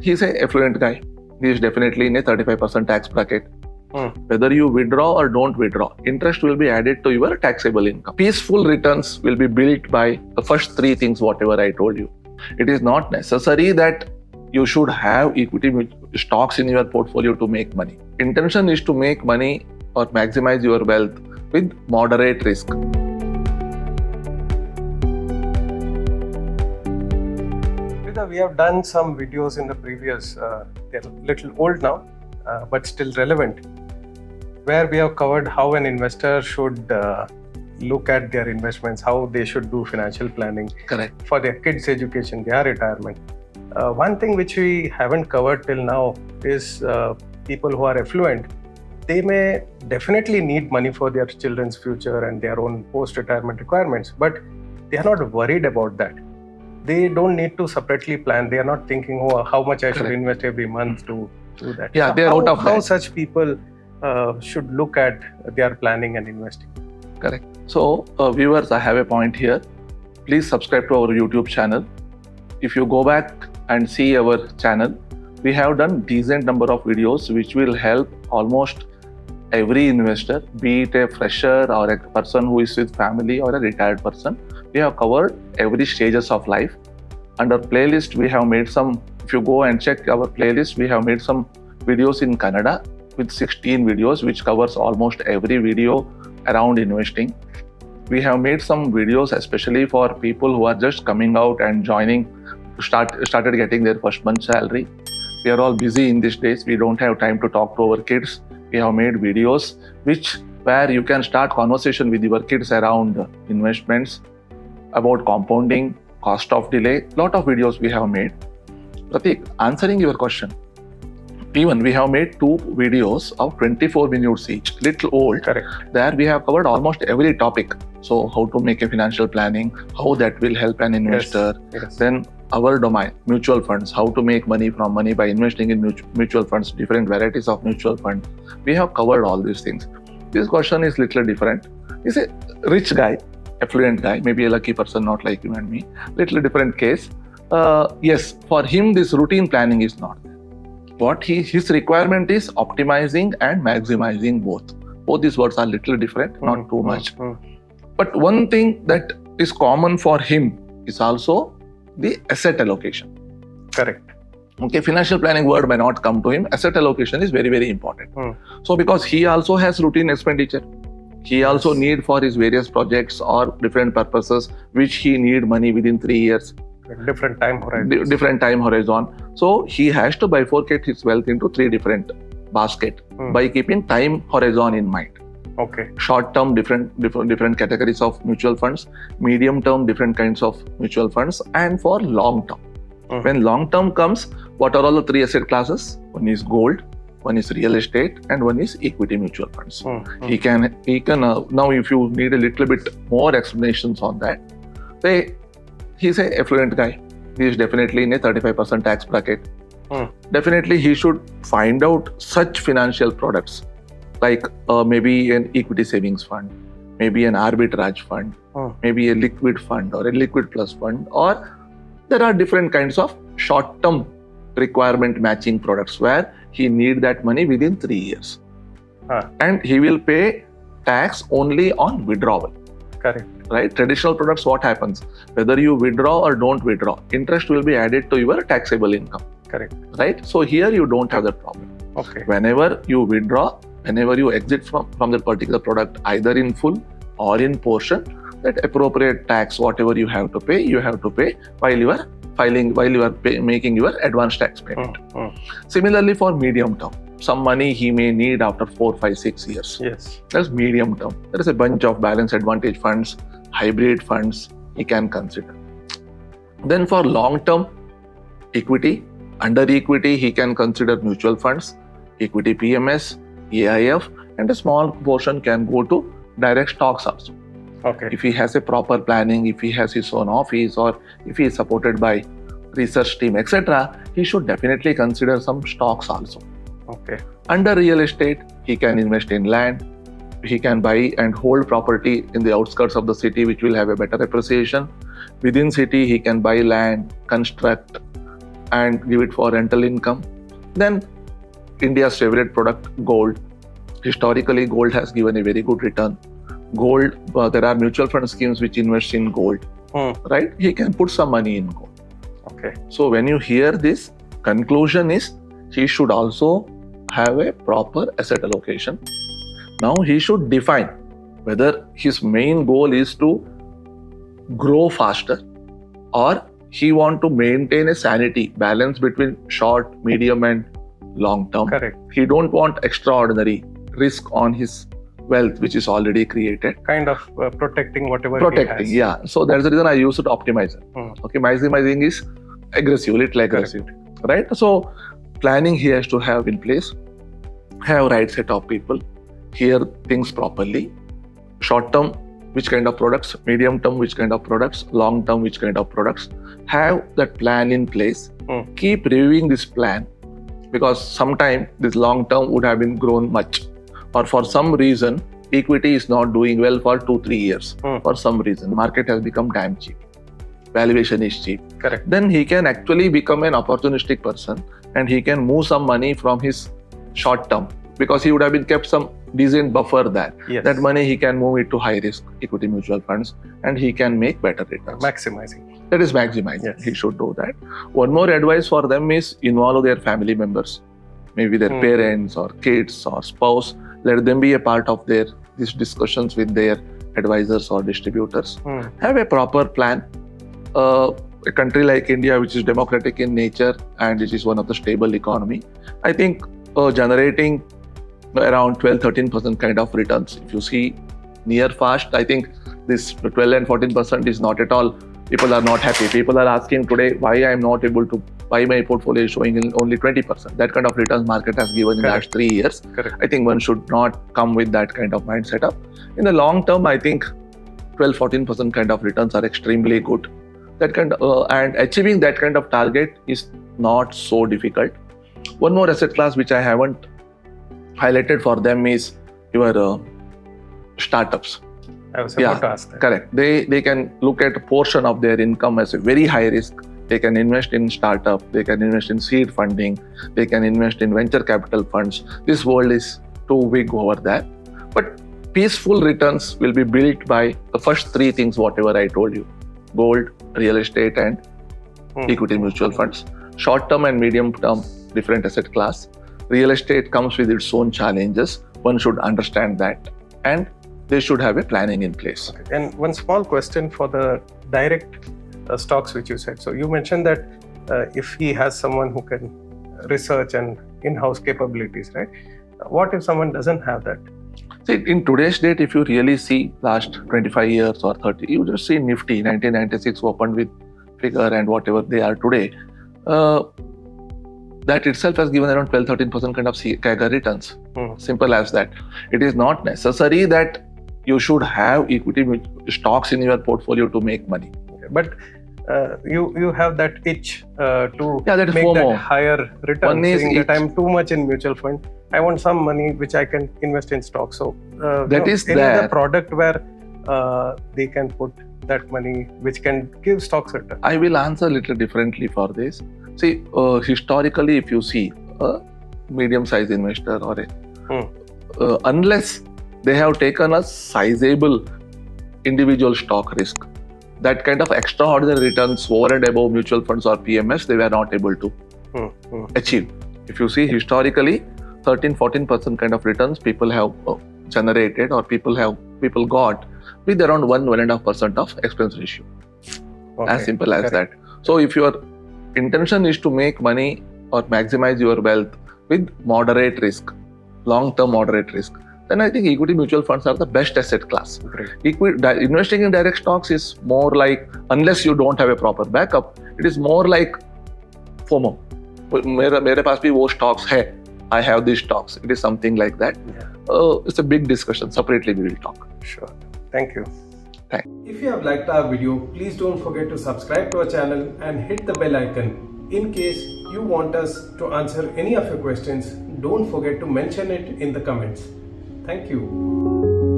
he's a affluent guy. He is definitely in a 35% tax bracket. Hmm. Whether you withdraw or don't withdraw, interest will be added to your taxable income. Peaceful returns will be built by the first three things, whatever I told you. It is not necessary that you should have equity stocks in your portfolio to make money. Intention is to make money or maximize your wealth with moderate risk. We have done some videos in the previous, they're a little old now, but still relevant, where we have covered how an investor should look at their investments, how they should do financial planning. Correct. For their kids' education, their retirement. One thing which we haven't covered till now is people who are affluent. They may definitely need money for their children's future and their own post-retirement requirements, but they are not worried about that. They don't need to separately plan. They are not thinking, oh, how much I should invest every month to do that. Yeah, they are out of how that. Such people should look at their planning and investing. Correct. So, viewers, I have a point here. Please subscribe to our YouTube channel. If you go back and see our channel, we have done decent number of videos which will help almost every investor, be it a fresher or a person who is with family or a retired person. We have covered every stages of life. Under playlist, we have made some, if you go and check our playlist, we have made some videos in Kannada with 16 videos, which covers almost every video around investing. We have made some videos especially for people who are just coming out and joining, started getting their first month salary. We are all busy in these days. We don't have time to talk to our kids. We have made videos where you can start conversation with your kids around investments, about compounding, cost of delay. Lot of videos we have made. Pratik, answering your question, even we have made 2 videos of 24 minutes each, little old. Correct. There we have covered almost every topic. So how to make a financial planning, how that will help an investor. Yes. Then our domain, mutual funds, how to make money from money by investing in mutual funds, different varieties of mutual funds. We have covered all these things. This question is little different. He's a rich guy, affluent guy, maybe a lucky person, not like you and me. Little different case. Yes, for him this routine planning is not there. What his requirement is optimizing and maximizing both. Both these words are little different, not too much. But one thing that is common for him is also the asset allocation. Correct. Okay, financial planning word may not come to him. Asset allocation is very, very important. So because he also has routine expenditure, he also need for his various projects or different purposes, which he need money within 3 years. Different time horizon. So he has to bifurcate his wealth into 3 different baskets by keeping time horizon in mind. Okay. Short term, different categories of mutual funds, medium term, different kinds of mutual funds, and for long term. When long term comes, what are all the 3 asset classes? One is gold, one is real estate, and one is equity mutual funds. He can now, if you need a little bit more explanations on that, say he's a affluent guy. He is definitely in a 35% tax bracket. Definitely he should find out such financial products like maybe an equity savings fund, maybe an arbitrage fund, maybe a liquid fund or a liquid plus fund, or there are different kinds of short-term requirement matching products where he need that money within 3 years. And he will pay tax only on withdrawal. Correct. Right? Traditional products, what happens? Whether you withdraw or don't withdraw, interest will be added to your taxable income. Correct. Right? So here you don't have that problem. Okay. Whenever you withdraw, whenever you exit from that particular product, either in full or in portion, that appropriate tax, whatever you have to pay while you are making your advance tax payment. Similarly, for medium term, some money he may need after 4, 5, 6 years. Yes. That's medium term. There is a bunch of balance advantage funds, hybrid funds he can consider. Then for long term equity, under equity he can consider mutual funds, equity PMS, AIF, and a small portion can go to direct stocks also. Okay. If he has a proper planning, if he has his own office, or if he is supported by research team, etc., he should definitely consider some stocks also. Okay. Under real estate, he can invest in land. He can buy and hold property in the outskirts of the city, which will have a better appreciation. Within city, he can buy land, construct, and give it for rental income. Then India's favorite product, gold. Historically, gold has given a very good return. Gold, there are mutual fund schemes which invest in gold, right? He can put some money in gold. Okay. So when you hear this, conclusion is he should also have a proper asset allocation. Now he should define whether his main goal is to grow faster or he want to maintain a sanity balance between short, medium and long term. Correct. He don't want extraordinary risk on his wealth which is already created. Kind of protecting whatever Protecting, he has. yeah. So that's the reason I use it optimizer. Okay, maximizing is aggressive, little aggressive, right? So planning he has to have in place, have right set of people, hear things properly, short term which kind of products, medium term which kind of products, long term which kind of products, have that plan in place, keep reviewing this plan, because sometime this long term would have been grown much, or for some reason equity is not doing well for 2-3 years. For some reason market has become damn cheap, valuation is cheap. Correct. Then he can actually become an opportunistic person and he can move some money from his short term, because he would have been kept some decent buffer there. Yes. That money he can move it to high risk equity mutual funds and he can make better returns. Maximizing. That is maximizing. Yes. He should do that. One more advice for them is involve their family members, maybe their parents or kids or spouse. Let them be a part of these discussions with their advisors or distributors. Have a proper plan. A country like India, which is democratic in nature and which is one of the stable economy, I think generating around 12-13% kind of returns. If you see near fast, I think this 12 and 14% is not at all. People are not happy. People are asking today why I am not able to buy my portfolio is showing in only 20%. That kind of returns market has given in the last 3 years. Correct. I think one should not come with that kind of mindset up. In the long term, I think 12-14% kind of returns are extremely good. That kind of, and achieving that kind of target is not so difficult. One more asset class which I haven't highlighted for them is your startups. I was about to ask that. Correct. They can look at a portion of their income as a very high risk. They can invest in startup. They can invest in seed funding. They can invest in venture capital funds. This world is too big over there. But peaceful returns will be built by the first 3 things, whatever I told you: gold, real estate, and equity mutual funds. Short term and medium term, different asset class. Real estate comes with its own challenges. One should understand that, and they should have a planning in place. Okay. And one small question for the direct stocks which you said. So you mentioned that if he has someone who can research and in-house capabilities, right? What if someone doesn't have that? See, in today's date, if you really see last 25 years or 30, you just see Nifty 1996 opened with figure and whatever they are today. That itself has given around 12-13% kind of CAGR returns. Simple as that. It is not necessary that you should have equity stocks in your portfolio to make money. Okay. But you have that itch to that is make FOMO. that higher return. One is saying that itch. I'm too much in mutual fund. I want some money which I can invest in stocks. So that is any there. other product where they can put that money which can give stocks return. I will answer a little differently for this. See, historically, if you see a medium-sized investor or unless they have taken a sizable individual stock risk, that kind of extraordinary returns over and above mutual funds or PMS, they were not able to achieve. If you see historically, 13-14% kind of returns people have generated or people got with around 1.5% of expense ratio. Okay. As simple as that. So if your intention is to make money or maximize your wealth with moderate risk, long-term moderate risk, then I think equity mutual funds are the best asset class. Investing in direct stocks is more like, unless you don't have a proper backup, it is more like FOMO. मेरे पास भी वो stocks है. I have these stocks. It is something like that. It's a big discussion. Separately, we will talk. Sure. Thank you. Thanks. If you have liked our video, please don't forget to subscribe to our channel and hit the bell icon. In case you want us to answer any of your questions, don't forget to mention it in the comments. Thank you.